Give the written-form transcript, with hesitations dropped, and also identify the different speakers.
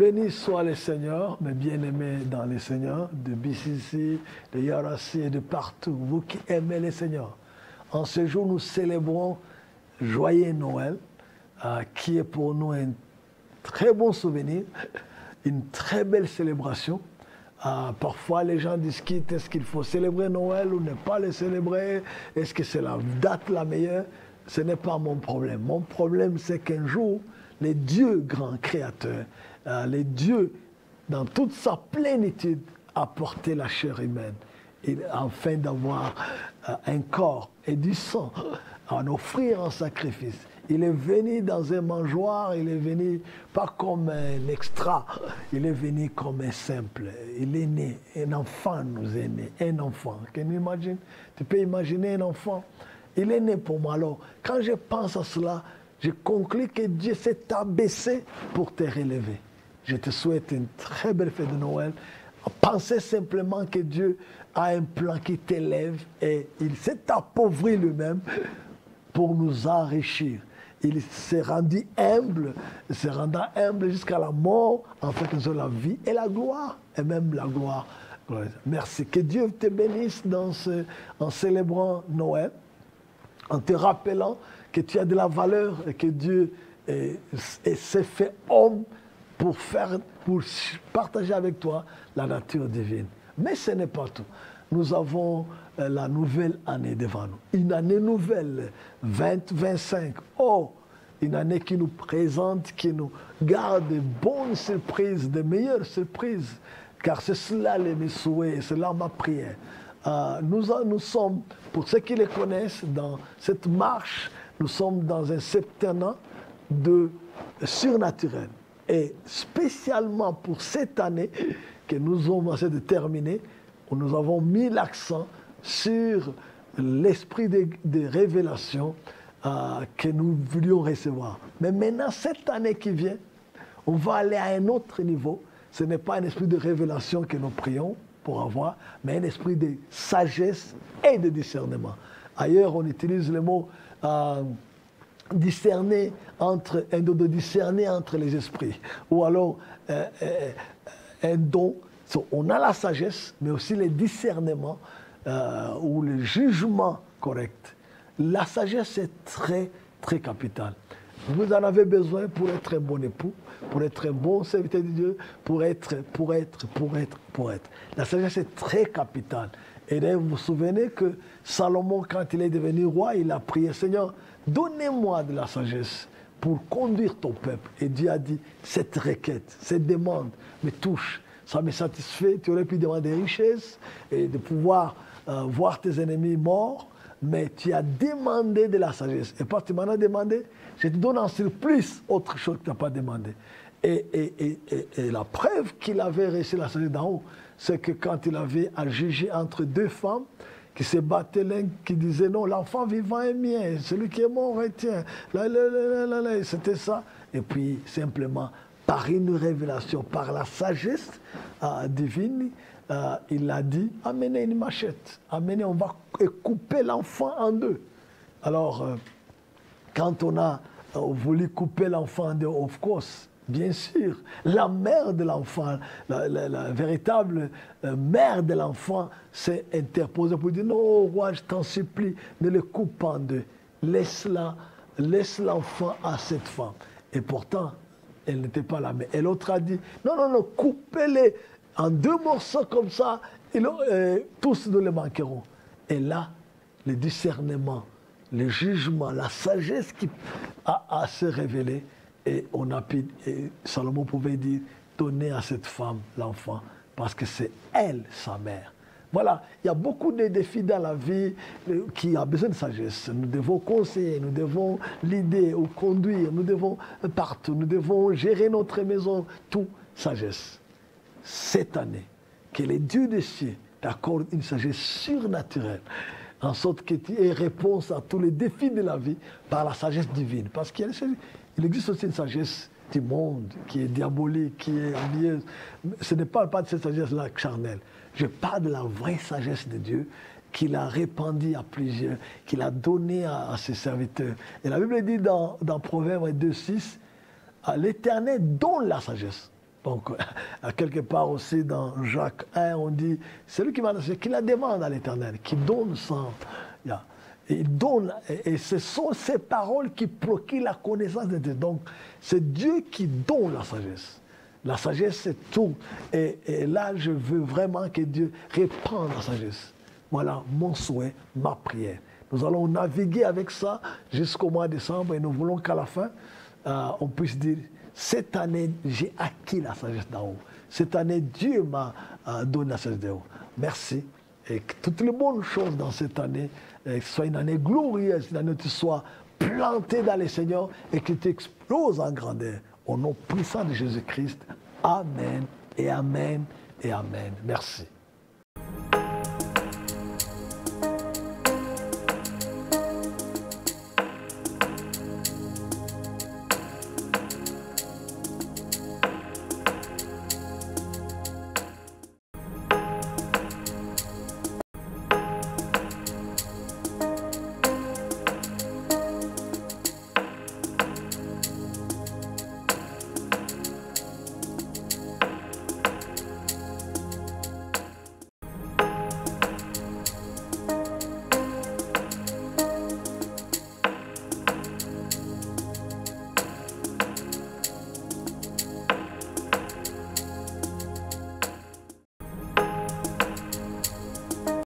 Speaker 1: Béni soit le Seigneur, mes bien-aimés dans le Seigneur, de BCC, de Yarassi et de partout, vous qui aimez le Seigneur. En ce jour, nous célébrons Joyeux Noël, qui est pour nous un très bon souvenir, une très belle célébration. Parfois, les gens discutent, est-ce qu'il faut célébrer Noël ou ne pas le célébrer? Est-ce que c'est la date la meilleure? Ce n'est pas mon problème. Mon problème, c'est qu'un jour, les dieux grands créateurs, les dieux, dans toute sa plénitude, a porté la chair humaine, afin d'avoir un corps et du sang, en offrir en sacrifice. Il est venu dans un mangeoire, il est venu pas comme un extra, il est venu comme un simple. Il est né, un enfant nous est né, un enfant. Tu peux imaginer un enfant? Il est né pour moi. Alors, quand je pense à cela, je conclus que Dieu s'est abaissé pour te relever. Je te souhaite une très belle fête de Noël. Pensez simplement que Dieu a un plan qui t'élève et il s'est appauvri lui-même pour nous enrichir. Il s'est rendu humble, il s'est rendu humble jusqu'à la mort, en fait, nous avons la vie et la gloire, et même la gloire. Merci. Que Dieu te bénisse en célébrant Noël, en te rappelant que tu as de la valeur et que Dieu s'est fait homme pour partager avec toi la nature divine. Mais ce n'est pas tout. Nous avons la nouvelle année devant nous. Une année nouvelle, 2025. Oh, une année qui nous présente, qui nous garde de bonnes surprises, de meilleures surprises. Car c'est cela mes souhaits, c'est là ma prière. Nous sommes, pour ceux qui les connaissent, dans cette marche, nous sommes dans un septennat de surnaturel. Et spécialement pour cette année que nous avons essayé de terminer, nous avons mis l'accent sur l'esprit de révélation que nous voulions recevoir. Mais maintenant, cette année qui vient, on va aller à un autre niveau. Ce n'est pas un esprit de révélation que nous prions pour avoir, mais un esprit de sagesse et de discernement. Ailleurs, on utilise le mot discerner entre les esprits, ou alors un don. On a la sagesse, mais aussi le discernement ou le jugement correct. La sagesse est très, très capitale. Vous en avez besoin pour être un bon époux, pour être un bon serviteur de Dieu, pour être. La sagesse est très capitale. Et d'ailleurs, vous vous souvenez que Salomon, quand il est devenu roi, il a prié, Seigneur, donnez-moi de la sagesse pour conduire ton peuple. Et Dieu a dit, cette requête, cette demande me touche. Ça me satisfait, tu aurais pu demander des richesses et de pouvoir voir tes ennemis morts, mais tu as demandé de la sagesse. Et parce que tu m'en as demandé, je te donne en surplus autre chose que tu n'as pas demandé. Et la preuve qu'il avait reçu la sagesse d'en haut, c'est que quand il avait à juger entre deux femmes qui se battaient, l'un qui disait non, l'enfant vivant est mien, celui qui est mort retient. C'était ça. Et puis simplement, par une révélation, par la sagesse divine, il a dit, amenez une machette, amenez, on va couper l'enfant en deux. Alors, quand on a voulu couper l'enfant en deux, of course, bien sûr, la mère de l'enfant, la véritable mère de l'enfant s'est interposée pour dire, non, roi, je t'en supplie, ne le coupe pas en deux. Laisse l'enfant à cette femme. Et pourtant, elle n'était pas la mère. Et l'autre a dit, non, coupez-les en deux morceaux comme ça, et tous nous les manqueront. Et là, le discernement, le jugement, la sagesse qui a se révéler, et Salomon pouvait dire, donnez à cette femme l'enfant, parce que c'est elle, sa mère. Voilà, il y a beaucoup de défis dans la vie qui ont besoin de sagesse. Nous devons conseiller, nous devons l'aider ou conduire, nous devons partout, nous devons gérer notre maison, tout, sagesse. Cette année, que les dieux des cieux t'accordent une sagesse surnaturelle, en sorte que tu aies réponse à tous les défis de la vie par la sagesse divine. Parce qu'il existe aussi une sagesse du monde qui est diabolique, qui est envieuse. Ce n'est pas de cette sagesse-là charnelle. Je parle de la vraie sagesse de Dieu qu'il a répandue à plusieurs, qu'il a donnée à ses serviteurs. Et la Bible dit dans Proverbes 2,6, l'Éternel donne la sagesse. Donc, à quelque part aussi dans Jacques 1, on dit, c'est lui qui m'a qui la demande à l'Éternel, qui donne sans... Il donne, et ce sont ces paroles qui procurent la connaissance de Dieu. Donc, c'est Dieu qui donne la sagesse. La sagesse, c'est tout. Et là, je veux vraiment que Dieu répande la sagesse. Voilà mon souhait, ma prière. Nous allons naviguer avec ça jusqu'au mois de décembre et nous voulons qu'à la fin, on puisse dire, cette année, j'ai acquis la sagesse d'en haut. Cette année, Dieu m'a donné la sagesse d'en haut. Merci. Et que toutes les bonnes choses dans cette année, que ce soit une année glorieuse, une année où tu sois planté dans le Seigneur et que tu exploses en grandeur. Au nom puissant de Jésus-Christ. Amen et Amen et Amen. Merci.